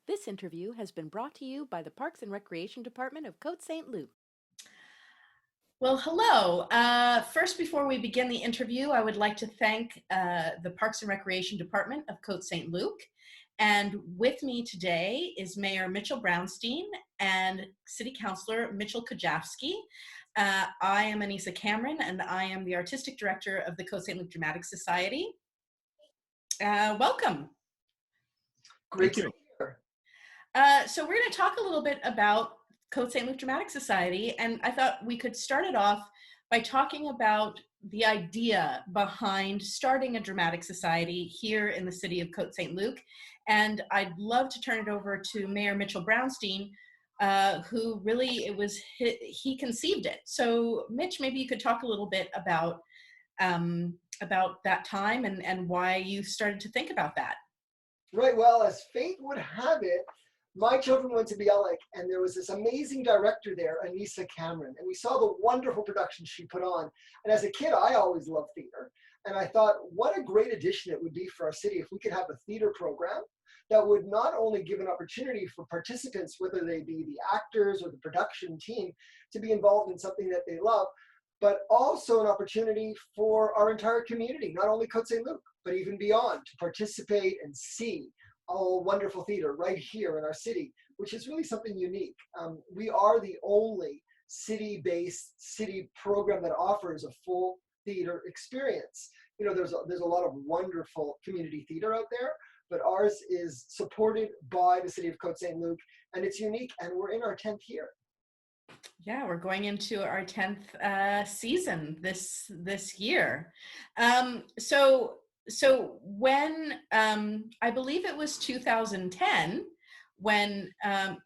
This interview has been brought to you by the Parks and Recreation Department of Côte Saint-Luc. Well, hello. First, before we begin the interview, I would like to thank the Parks and Recreation Department of Côte Saint-Luc. And with me today is Mayor Mitchell Brownstein and City Councillor Mitchell Kujavsky. I am Anisa Cameron, and I am the Artistic Director of the Côte Saint-Luc Dramatic Society. Welcome. Great to be here. So we're going to talk a little bit about Côte Saint-Luc Dramatic Society, and I thought we could start it off by talking about the idea behind starting a dramatic society here in the city of Côte Saint-Luc. And I'd love to turn it over to Mayor Mitchell Brownstein, who really, he conceived it. So Mitch, maybe you could talk a little bit about that time and why you started to think about that. Right, well, as fate would have it, my children went to Bialik, and there was this amazing director there, Anisa Cameron, and we saw the wonderful productions she put on. And as a kid, I always loved theater, and I thought, what a great addition it would be for our city if we could have a theater program that would not only give an opportunity for participants, whether they be the actors or the production team, to be involved in something that they love, but also an opportunity for our entire community, not only Côte Saint-Luc, but even beyond, to participate and see all wonderful theater right here in our city, which is really something unique. We are the only city-based city program that offers a full theater experience. You know, there's a lot of wonderful community theater out there, but ours is supported by the city of Côte Saint-Luc, and it's unique, and we're in our 10th year. Yeah, we're going into our 10th season this year. So when, I believe it was 2010, when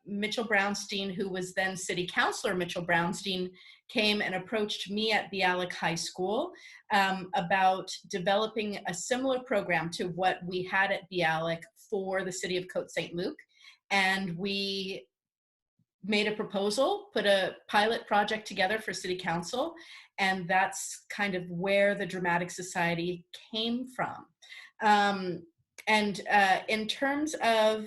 Mitchell Brownstein, who was then City Councillor Mitchell Brownstein, came and approached me at Bialik High School about developing a similar program to what we had at Bialik for the city of Côte Saint-Luc. And we made a proposal, put a pilot project together for City Council, and that's kind of where the Dramatic Society came from. In terms of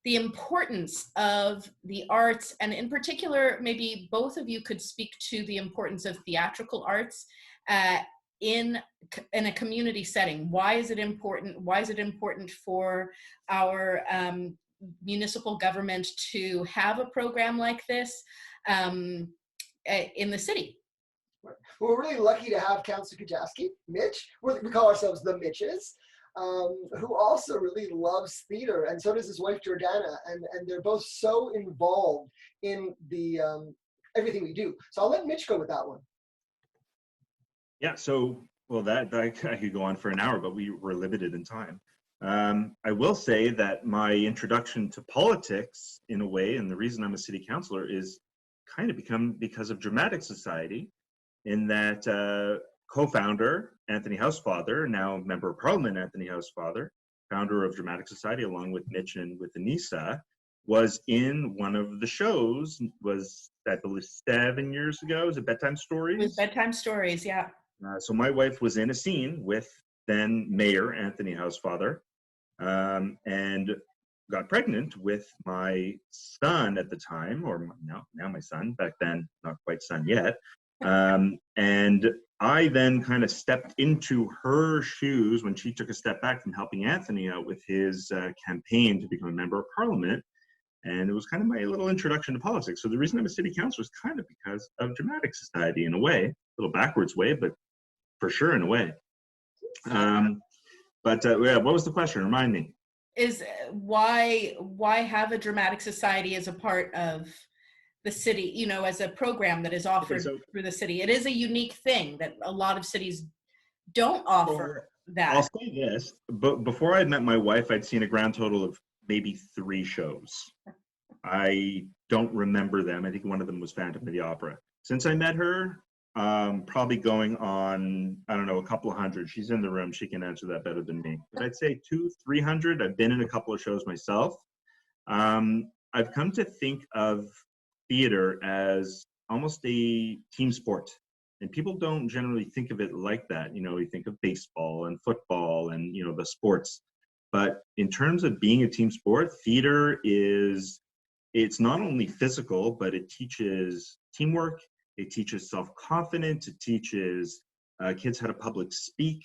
the importance of the arts, and in particular, maybe both of you could speak to the importance of theatrical arts in a community setting. Why is it important? Why is it important for our municipal government to have a program like this in the city? We're really lucky to have Councillor Kujavsky, Mitch. We call ourselves the Mitches, who also really loves theater, and so does his wife Jordana, and they're both so involved in the everything we do. So I'll let Mitch go with that one. Yeah, so, well, that I could go on for an hour, but we were limited in time. I will say that my introduction to politics, in a way, and the reason I'm a city councillor, is kind of because of Dramatic Society, in that co-founder Anthony Housefather, now Member of Parliament Anthony Housefather, founder of Dramatic Society, along with Mitch and with Anisa, was in one of the shows, was, I believe, 7 years ago. Was it Bedtime Stories? It was Bedtime Stories, yeah. So my wife was in a scene with then Mayor Anthony Housefather, and got pregnant with my son at the time, or now my son, back then not quite son yet. And I then kind of stepped into her shoes when she took a step back from helping Anthony out with his campaign to become a member of Parliament. And it was kind of my little introduction to politics. So the reason I'm a city councillor is kind of because of Dramatic Society, in a way, a little backwards way, but for sure in a way. Yeah, what was the question? Remind me. Is why have a Dramatic Society as a part of the city, you know, as a program that is offered through the city? It is a unique thing that a lot of cities don't offer that. I'll say this, but before I met my wife, I'd seen a grand total of maybe 3 shows. I don't remember them. I think one of them was Phantom of the Opera. Since I met her, probably going on, I don't know, a couple of hundred. She's in the room. She can answer that better than me. But I'd say 200-300. I've been in a couple of shows myself. I've come to think of theater as almost a team sport. And people don't generally think of it like that. You know, you think of baseball and football and, you know, the sports. But in terms of being a team sport, theater it's not only physical, but it teaches teamwork, it teaches self-confidence, it teaches kids how to public speak.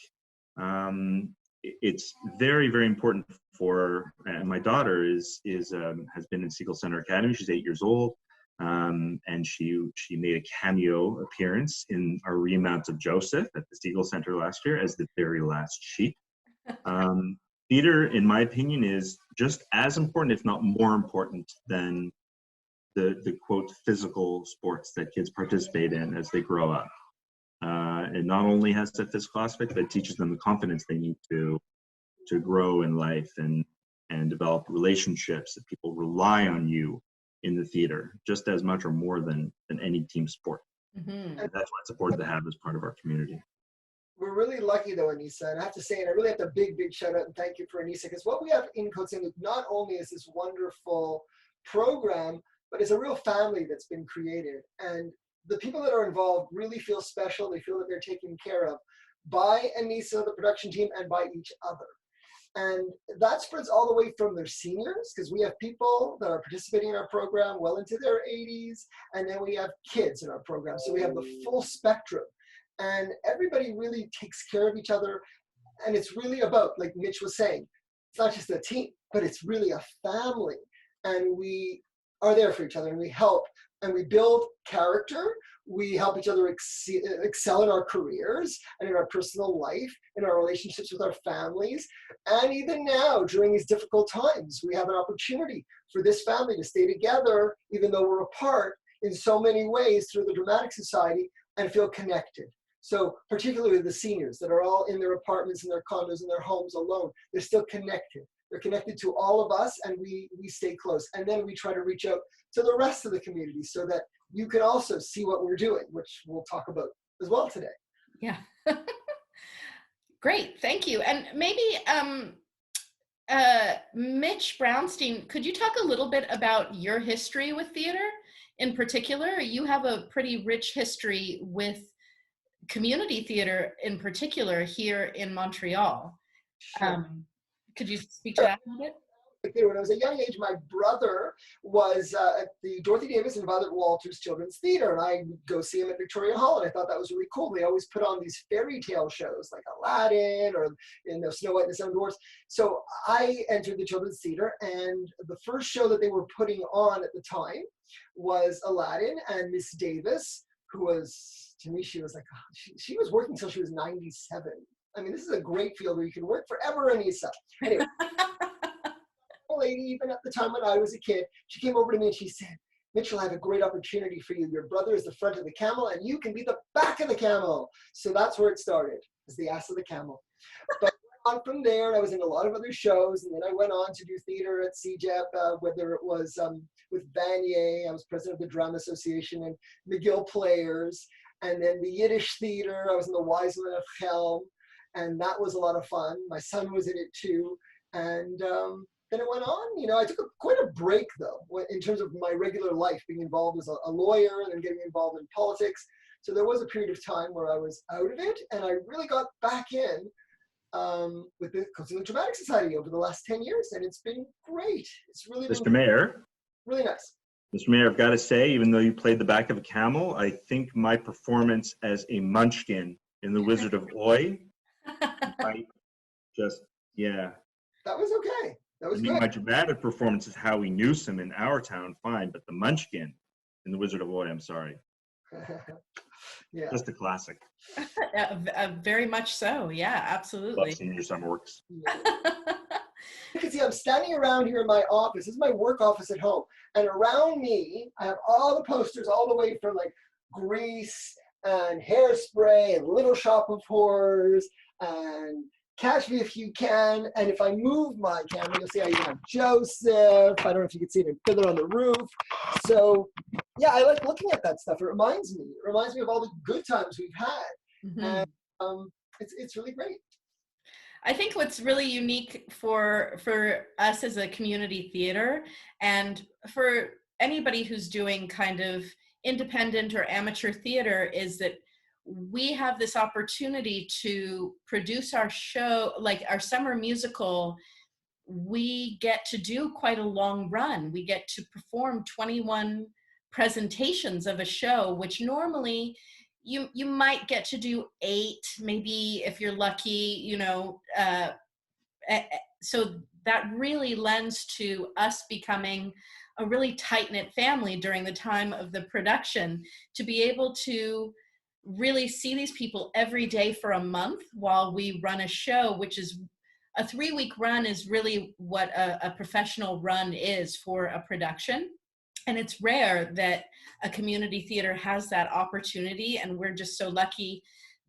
It's very, very important for, and my daughter has been in Siegel Center Academy. She's 8 years old. And she made a cameo appearance in our remount of Joseph at the Siegel Center last year as the very last sheep. Theater, in my opinion, is just as important, if not more important, than the quote physical sports that kids participate in as they grow up. It not only has the physical aspect, but it teaches them the confidence they need to grow in life and develop relationships, that people rely on you in the theater just as much or more than any team sport. And that's why it's important to have as part of our community. We're really lucky though, Anisa, and I have to say, and I really have to big shout out and thank you for Anisa, because what we have in Côte Saint-Luc not only is this wonderful program, but it's a real family that's been created. And the people that are involved really feel special. They feel that they're taken care of by Anisa, the production team, and by each other. And that spreads all the way from their seniors, because we have people that are participating in our program well into their 80s, and then we have kids in our program. So we have the full spectrum. And everybody really takes care of each other. And it's really about, like Mitch was saying, it's not just a team, but it's really a family. And we are there for each other, and we help, and we build character. We help each other excel in our careers and in our personal life, in our relationships with our families. And even now, during these difficult times, we have an opportunity for this family to stay together, even though we're apart in so many ways through the Dramatic Society, and feel connected. So particularly the seniors that are all in their apartments, in their condos, in their homes alone, they're still connected. They're connected to all of us, and we stay close. And then we try to reach out to the rest of the community so that you can also see what we're doing, which we'll talk about as well today. Yeah. Great, thank you. And maybe Mitch Brownstein, could you talk a little bit about your history with theater in particular? You have a pretty rich history with community theater in particular here in Montreal. Sure. Could you speak to that a little bit? When I was a young age, my brother was at the Dorothy Davis and Violet Walters Children's Theater, and I would go see him at Victoria Hall, and I thought that was really cool. They always put on these fairy tale shows like Aladdin or Snow White and the Seven Dwarfs. So I entered the Children's Theater, and the first show that they were putting on at the time was Aladdin, and Miss Davis, who was, to me, she was like, she was working until she was 97. I mean, this is a great field where you can work forever, Anisa. Anyway. Lady, even at the time when I was a kid, she came over to me and she said, Mitchell, I have a great opportunity for you. Your brother is the front of the camel and you can be the back of the camel. So that's where it started, as the ass of the camel. But on from there, and I was in a lot of other shows, and then I went on to do theater at CJEP, whether it was with Vanier, I was president of the Drama Association, and McGill Players, and then the Yiddish theater, I was in the Wiseman of Helm, and that was a lot of fun. My son was in it too, and then it went on. I took quite a break, though, in terms of my regular life, being involved as a lawyer and then getting involved in politics. So there was a period of time where I was out of it, and I really got back in with the Côte Saint-Luc Dramatic Society over the last 10 years, and it's been great. It's really been Mr. Mayor. Really nice. Mr. Mayor, I've got to say, even though you played the back of a camel, I think my performance as a munchkin in The Wizard of Oz might just, yeah. That was okay. That was good. My dramatic performance is Howie Newsom in Our Town, fine, but the Munchkin in The Wizard of Oz, I'm sorry. Yeah. Just a classic. Very much so. Yeah, absolutely. Love Senior Summer Works. Yeah. You can see I'm standing around here in my office. This is my work office at home. And around me, I have all the posters all the way from like Grease and Hairspray and Little Shop of Horrors and Catch Me If You Can, and if I move my camera, you'll see I even have Joseph. I don't know if you can see it in Fiddler on the Roof. So, yeah, I like looking at that stuff. It reminds me of all the good times we've had. Mm-hmm. And it's really great. I think what's really unique for us as a community theater, and for anybody who's doing kind of independent or amateur theater, is that we have this opportunity to produce our show, like our summer musical, we get to do quite a long run. We get to perform 21 presentations of a show, which normally you might get to do 8, maybe if you're lucky, you know. So that really lends to us becoming a really tight-knit family during the time of the production, to be able to really see these people every day for a month while we run a show, which is a 3-week run is really what a professional run is for a production. And it's rare that a community theater has that opportunity, and we're just so lucky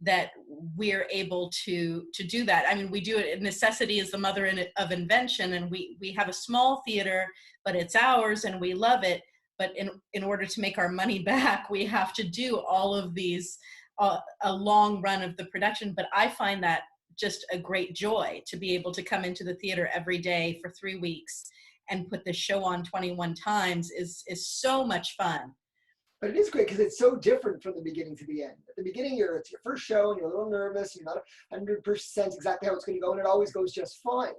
that we're able to do that. I mean, we do it, necessity is the mother of invention, and we have a small theater, but it's ours and we love it. But in order to make our money back, we have to do all of these, a long run of the production. But I find that just a great joy to be able to come into the theater every day for 3 weeks and put the show on 21 times is so much fun. But it is great because it's so different from the beginning to the end. At the beginning, it's your first show and you're a little nervous. You're not 100% exactly how it's going to go, and it always goes just fine.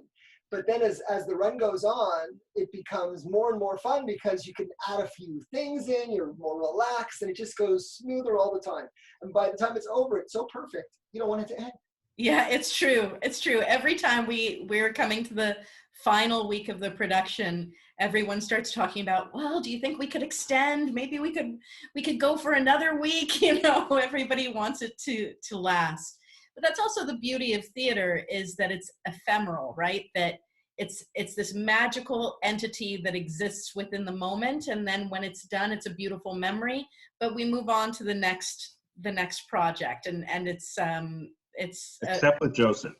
But then as the run goes on, it becomes more and more fun because you can add a few things in, you're more relaxed, and it just goes smoother all the time. And by the time it's over, it's so perfect, you don't want it to end. Yeah, it's true. It's true. Every time we're coming to the final week of the production, everyone starts talking about, well, do you think we could extend? Maybe we could go for another week. You know, everybody wants it to last. But that's also the beauty of theater, is that it's ephemeral, right? That it's this magical entity that exists within the moment, and then when it's done, it's a beautiful memory. But we move on to the next project, and it's except with Joseph,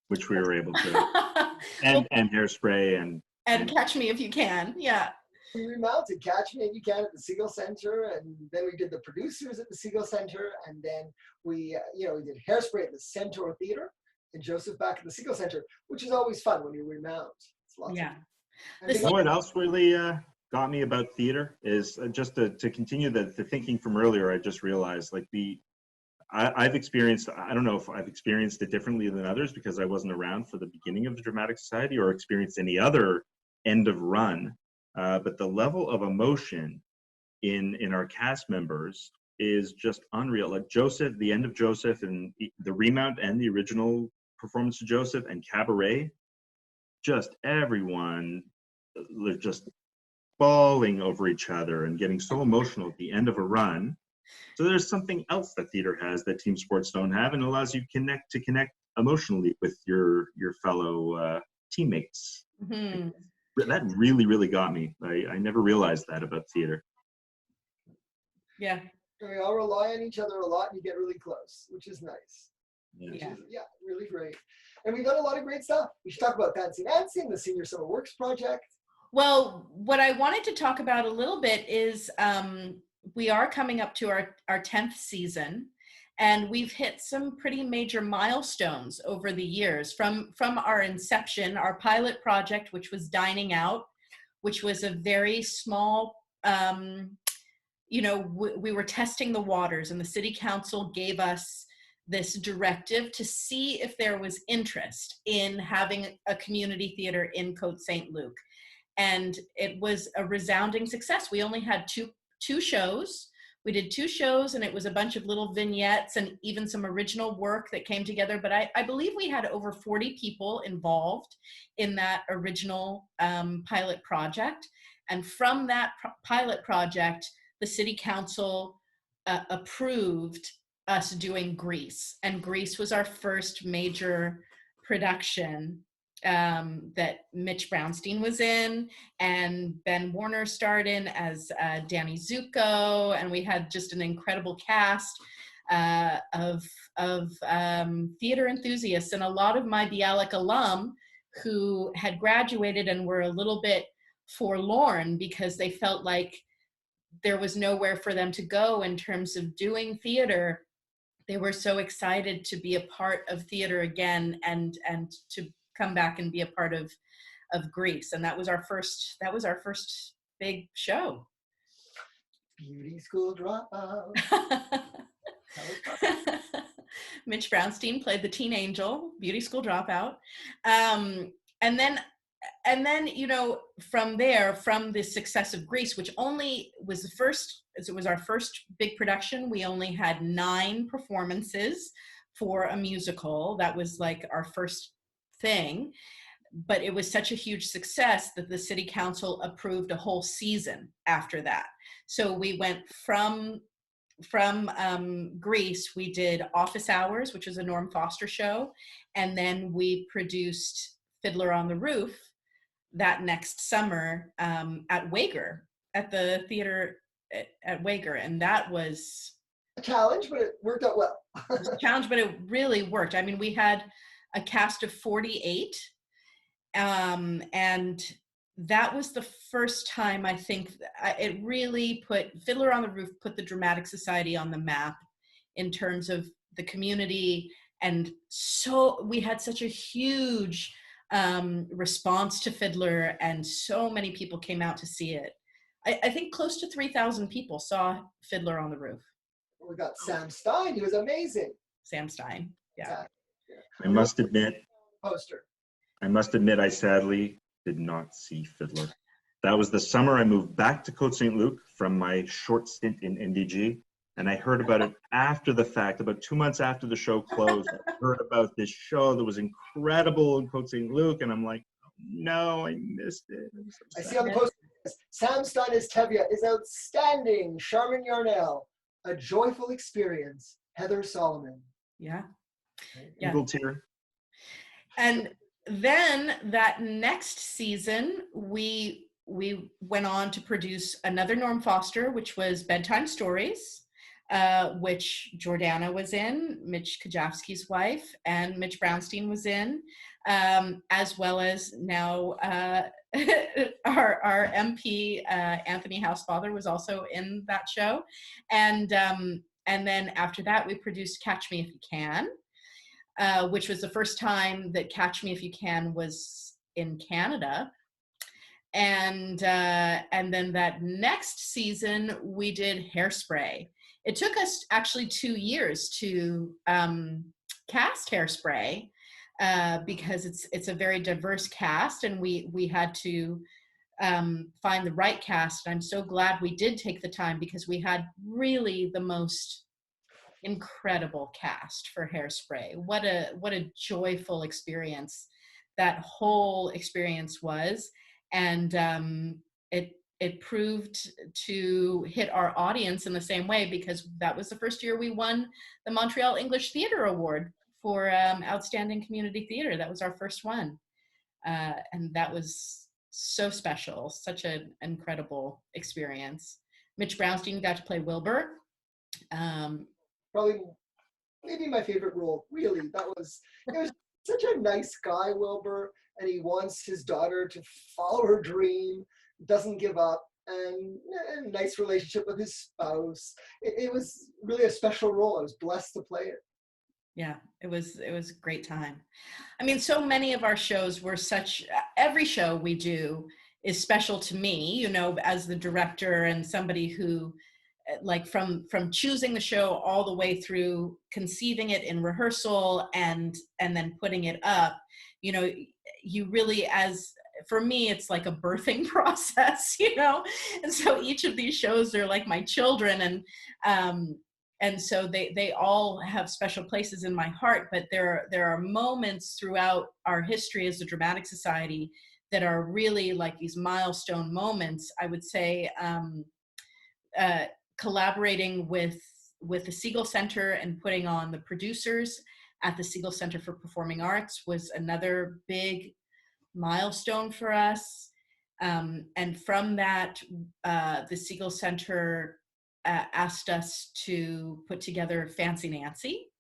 which we were able to, and Hairspray and Catch Me If You Can. Yeah. We remounted Catch Me If You Can at the Segal Center, and then we did the producers at the Segal Center, and then we did Hairspray at the Centaur Theater, and Joseph back at the Segal Center, which is always fun when you remount. It's lots of fun. You know what else really got me about theater is just to continue the thinking from earlier. I just realized, like, I've experienced, I don't know if I've experienced it differently than others because I wasn't around for the beginning of the Dramatic Society or experienced any other end of run. But the level of emotion in our cast members is just unreal. Like Joseph, the end of Joseph, and the remount and the original performance of Joseph and Cabaret, just everyone just bawling over each other and getting so emotional at the end of a run. So there's something else that theater has that team sports don't have, and allows you to connect emotionally with your fellow teammates. Mm-hmm. That really, really got me. I never realized that about theater. Yeah. We all rely on each other a lot, and you get really close, which is nice. Yeah. Really great. And we've done a lot of great stuff. We should talk about Fancy Nancy and the Senior Summer Works project. Well, what I wanted to talk about a little bit is we are coming up to our 10th season, and we've hit some pretty major milestones over the years. From our inception, our pilot project, which was Dining Out, which was a very small, we were testing the waters, and the city council gave us this directive to see if there was interest in having a community theater in Côte Saint-Luc. And it was a resounding success. We only had two shows. We did 2 shows, and it was a bunch of little vignettes and even some original work that came together. But I believe we had over 40 people involved in that original pilot project. And from that pilot project, the city council approved us doing Grease. And Grease was our first major production that Mitch Brownstein was in, and Ben Warner starred in as Danny Zuko, and we had just an incredible cast of theater enthusiasts, and a lot of my Bialik alum who had graduated and were a little bit forlorn because they felt like there was nowhere for them to go in terms of doing theater. They were so excited to be a part of theater again, and to come back and be a part of Grease. And that was our first big show. Beauty School Dropout. Mitch Brownstein played the teen angel, Beauty School Dropout. And then and then, you know, from there, from the success of Grease, which only was the first, as it was our first big production, we only had 9 performances for a musical. That was like our first thing. But it was such a huge success that the city council approved a whole season after that. So we went from Grease, we did Office Hours, which was a Norm Foster show, and then we produced Fiddler on the Roof that next summer at Wager, at the theater at Wager, and that was A challenge, but it worked out well. a challenge, but it really worked. I mean, we had a cast of 48, and that was the first time I think it really put Fiddler on the Roof, put the Dramatic Society on the map in terms of the community. And so we had such a huge response to Fiddler, and so many people came out to see it. I think close to 3,000 people saw Fiddler on the Roof. We got Sam Stein. He was amazing. Sam Stein, yeah. I must admit, Poster. I sadly did not see Fiddler. That was the summer I moved back to Côte Saint-Luc from my short stint in NDG. And I heard about it after the fact, about 2 months after the show closed. I heard about this show that was incredible in Côte Saint-Luc. And I'm like, oh, no, I missed it. I see on the poster, Sam Stein as Tevye is outstanding. Charmin Yarnell, A Joyful Experience. Heather Solomon. Yeah. Eagle Tear. And then that next season, we went on to produce another Norm Foster, which was Bedtime Stories, which Jordana was in, Mitch Kujavsky's wife, and Mitch Brownstein was in, as well as now our MP, Anthony Housefather, was also in that show. And then after that, we produced Catch Me If You Can, which was the first time that Catch Me If You Can was in Canada. And then that next season, we did Hairspray. It took us actually 2 years to cast Hairspray because it's a very diverse cast, and we had to find the right cast. And I'm so glad we did take the time, because we had really the most incredible cast for Hairspray. What a joyful experience that whole experience was. And it proved to hit our audience in the same way, because that was the first year we won the Montreal English Theatre Award for Outstanding Community Theatre. That was our first one. And that was so special, such an incredible experience. Mitch Brownstein got to play Wilbur. Probably, maybe my favorite role, really. It was such a nice guy, Wilbur, and he wants his daughter to follow her dream, doesn't give up, and a nice relationship with his spouse. It was really a special role. I was blessed to play it. Yeah, it was a great time. I mean, so many of our shows were every show we do is special to me, you know, as the director and somebody who, like, from choosing the show all the way through conceiving it in rehearsal and then putting it up, you know, you really, for me, it's like a birthing process, you know? And so each of these shows are like my children, and so they all have special places in my heart. But there are moments throughout our history as a Dramatic Society that are really like these milestone moments. I would say collaborating with the Siegel Center and putting on the producers at the Siegel Center for Performing Arts was another big milestone for us. And from that, the Siegel Center asked us to put together Fancy Nancy,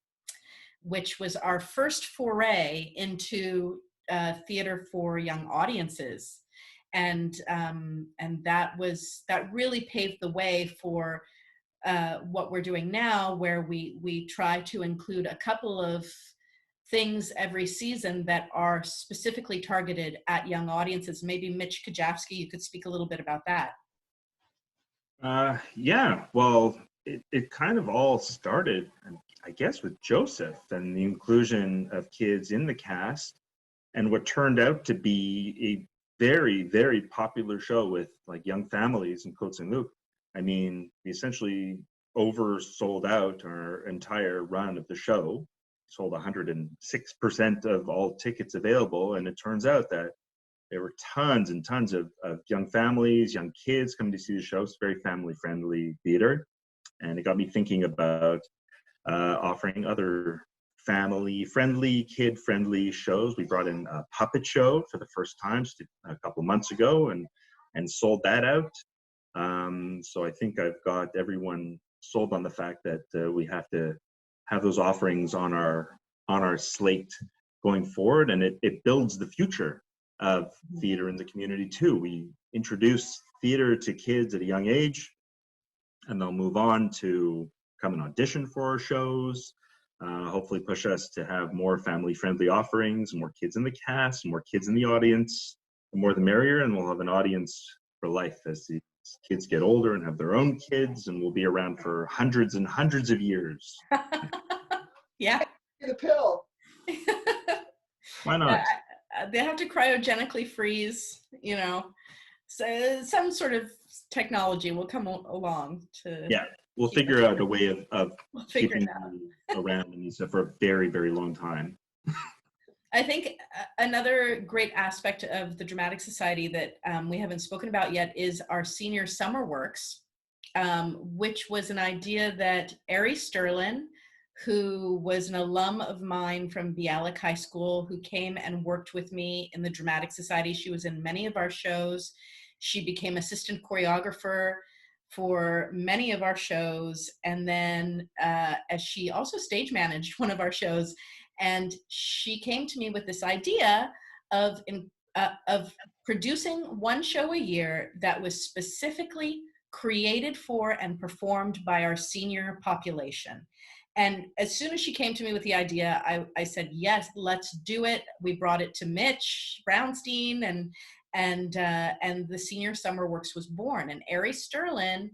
which was our first foray into theater for young audiences. And that really paved the way for what we're doing now, where we try to include a couple of things every season that are specifically targeted at young audiences. Maybe Mitch Kujavsky, you could speak a little bit about that. Yeah, well, it kind of all started, I guess, with Joseph and the inclusion of kids in the cast, and what turned out to be very, very popular show with like young families in Côte Saint-Luc. I mean, we essentially oversold out our entire run of the show, sold 106% of all tickets available. And it turns out that there were tons and tons of young families, young kids coming to see the show. It's very family-friendly theater. And it got me thinking about offering other family-friendly, kid-friendly shows. We brought in a puppet show for the first time just a couple months ago and sold that out. So I think I've got everyone sold on the fact that we have to have those offerings on our slate going forward, and it builds the future of theater in the community too. We introduce theater to kids at a young age, and they'll move on to come and audition for our shows, hopefully push us to have more family-friendly offerings, more kids in the cast, more kids in the audience. The more the merrier, and we'll have an audience for life as the kids get older and have their own kids, and we'll be around for hundreds and hundreds of years. Yeah. The pill. Why not? They have to cryogenically freeze, you know. So some sort of technology will come along to. Yeah, we'll figure out a way of figure keeping it out. you around Anisa for a very, very long time. I think another great aspect of the Dramatic Society that we haven't spoken about yet is our senior summer works, which was an idea that Ari Sterlin, who was an alum of mine from Bialik High School, who came and worked with me in the Dramatic Society. She was in many of our shows. She became assistant choreographer for many of our shows. And then as she also stage managed one of our shows. And she came to me with this idea of producing one show a year that was specifically created for and performed by our senior population. And as soon as she came to me with the idea, I said, yes, let's do it. We brought it to Mitch Brownstein, and the Senior Summer Works was born. And Ari Sterlin,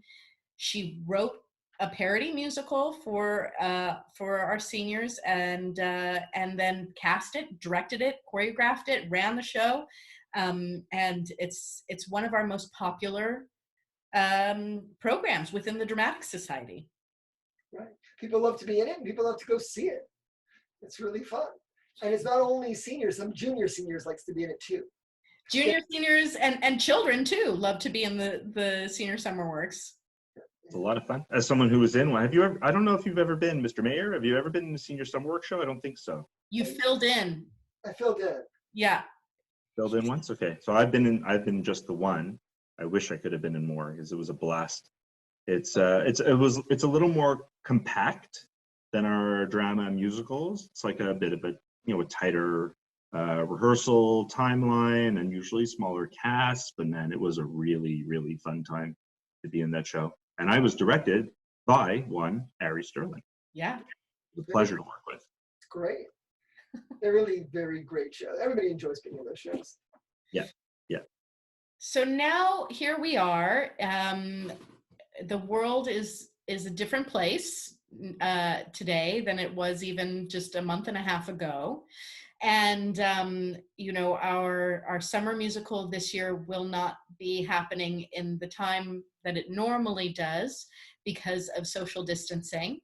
she wrote a parody musical for our seniors, and then cast it, directed it, choreographed it, ran the show, and it's one of our most popular programs within the Dramatic Society. Right. People love to be in it, and people love to go see it. It's really fun. And it's not only seniors, some junior seniors likes to be in it too. Junior seniors and children too love to be in the Senior Summer Works. It's a lot of fun. As someone who was in one, have you ever, I don't know if you've ever been, Mr. Mayor, have you ever been in the Senior Summer Work show? I don't think so. You filled in. I filled in. Yeah. Filled in once? Okay. So I've been just the one. I wish I could have been in more because it was a blast. It's a little more compact than our drama and musicals. It's like a bit of a tighter rehearsal timeline and usually smaller casts, but man, it was a really, really fun time to be in that show. And I was directed by one Ari Sterling. Yeah. It was a pleasure to work with. It's great. They're really very great shows. Everybody enjoys being in those shows. Yeah. Yeah. So now here we are. The world is a different place today than it was even just a month and a half ago. And, our summer musical this year will not be happening in the time that it normally does because of social distancing.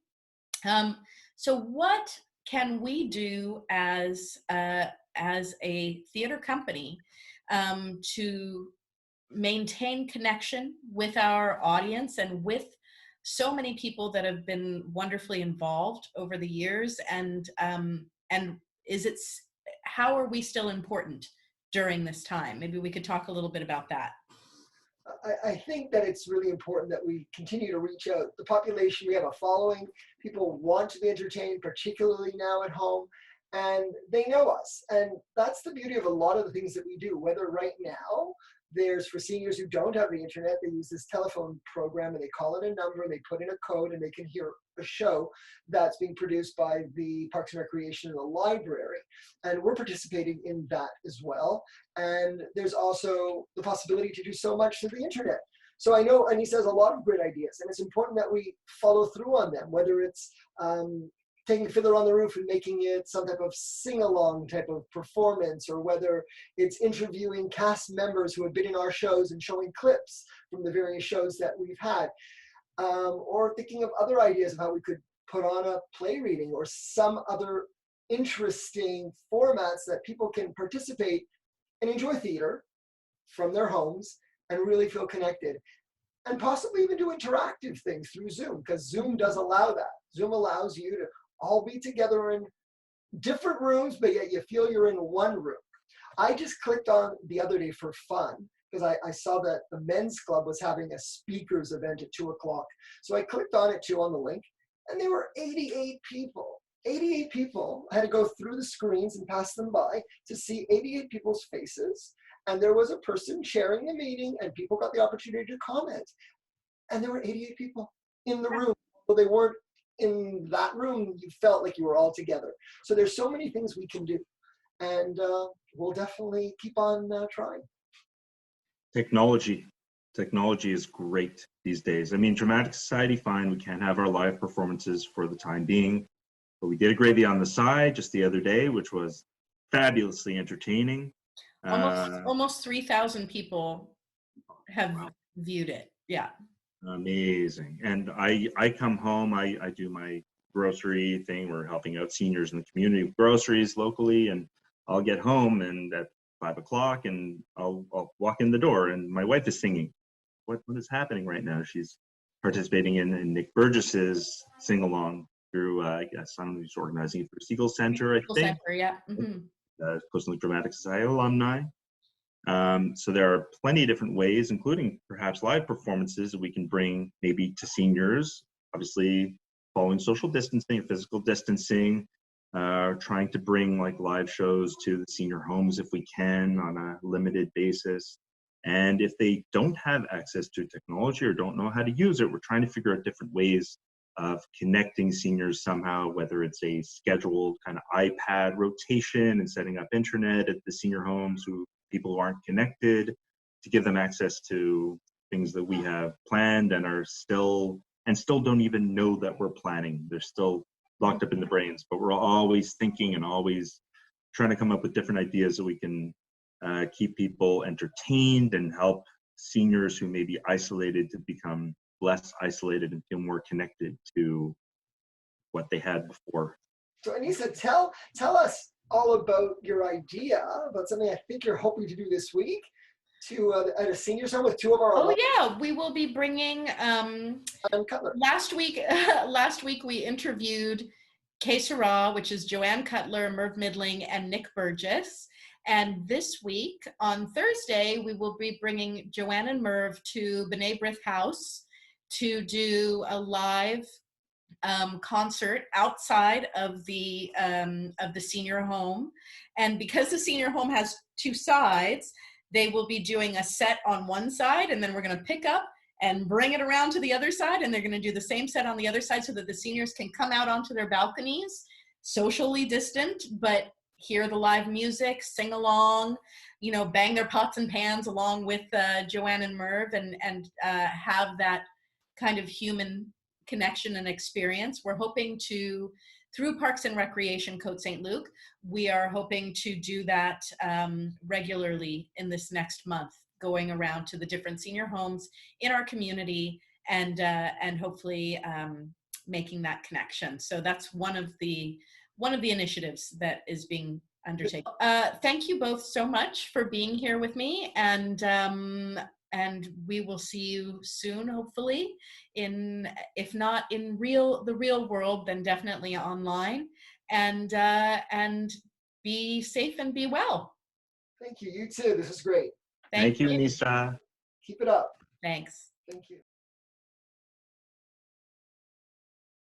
So what can we do as a theater company to maintain connection with our audience and with so many people that have been wonderfully involved over the years? And how are we still important during this time? Maybe we could talk a little bit about that. I think that it's really important that we continue to reach out. The population, we have a following. People want to be entertained, particularly now at home, and they know us. And that's the beauty of a lot of the things that we do, whether right now, there's for seniors who don't have the internet, they use this telephone program and they call in a number and they put in a code and they can hear a show that's being produced by the Parks and Recreation and the library. And we're participating in that as well. And there's also the possibility to do so much through the internet. So I know Anisa has a lot of great ideas, and it's important that we follow through on them, whether it's taking Fiddler on the Roof and making it some type of sing-along type of performance, or whether it's interviewing cast members who have been in our shows and showing clips from the various shows that we've had, or thinking of other ideas of how we could put on a play reading or some other interesting formats that people can participate and enjoy theater from their homes and really feel connected. And possibly even do interactive things through Zoom, because Zoom does allow that. Zoom allows you to all be together in different rooms, but yet you feel you're in one room. I just clicked on the other day for fun, because I saw that the men's club was having a speakers event at 2 o'clock. So I clicked on it too, on the link, and there were 88 people. 88 people. I had to go through the screens and pass them by to see 88 people's faces. And there was a person chairing the meeting, and people got the opportunity to comment. And there were 88 people in the room. So they weren't in that room. You felt like you were all together. So there's so many things we can do. And we'll definitely keep on trying. Technology is great these days. I mean, Dramatic Society, fine, we can't have our live performances for the time being, but we did a gravy on the side just the other day, which was fabulously entertaining. Almost 3,000 people have viewed it. Yeah. Amazing. And I come home, I do my grocery thing. We're helping out seniors in the community with groceries locally, and I'll get home and at 5 o'clock and I'll walk in the door and my wife is singing. What is happening right now? She's participating in Nick Burgess's sing-along through, I guess, I don't know who's organizing it, through Siegel Center, I think. Center, yeah. Mm-hmm. Coast Saint-Luc Dramatic Society alumni. So there are plenty of different ways, including perhaps live performances that we can bring maybe to seniors, obviously following social distancing, physical distancing, trying to bring like live shows to the senior homes if we can on a limited basis. And if they don't have access to technology or don't know how to use it, we're trying to figure out different ways of connecting seniors somehow, whether it's a scheduled kind of iPad rotation and setting up internet at the senior homes who people who aren't connected, to give them access to things that we have planned and are still don't even know that we're planning. They're still locked up in the brains, but we're always thinking and always trying to come up with different ideas so we can keep people entertained and help seniors who may be isolated to become less isolated and feel more connected to what they had before. So Anisa, tell us all about your idea, about something I think you're hoping to do this week to at a senior center with two of our. Oh yeah, we will be bringing. Cutler. Last week we interviewed Que Sera, which is Joanne Cutler, Merv Midling, and Nick Burgess. And this week, on Thursday, we will be bringing Joanne and Merv to B'nai B'rith House to do a live concert outside of the senior home. And because the senior home has two sides, they will be doing a set on one side, and then we're going to pick up and bring it around to the other side, and they're going to do the same set on the other side so that the seniors can come out onto their balconies, socially distant, but hear the live music, sing along, you know, bang their pots and pans along with Joanne and Merv, and have that kind of human connection and experience. We're hoping to, through Parks and Recreation Côte Saint-Luc, we are hoping to do that regularly in this next month, going around to the different senior homes in our community and hopefully making that connection. So that's one of the initiatives that is being undertaken. Thank you both so much for being here with me, and we will see you soon, hopefully, if not in the real world, then definitely online. And be safe and be well. Thank you. You too. This is great. Thank you, Anisa. Keep it up. Thanks. Thank you.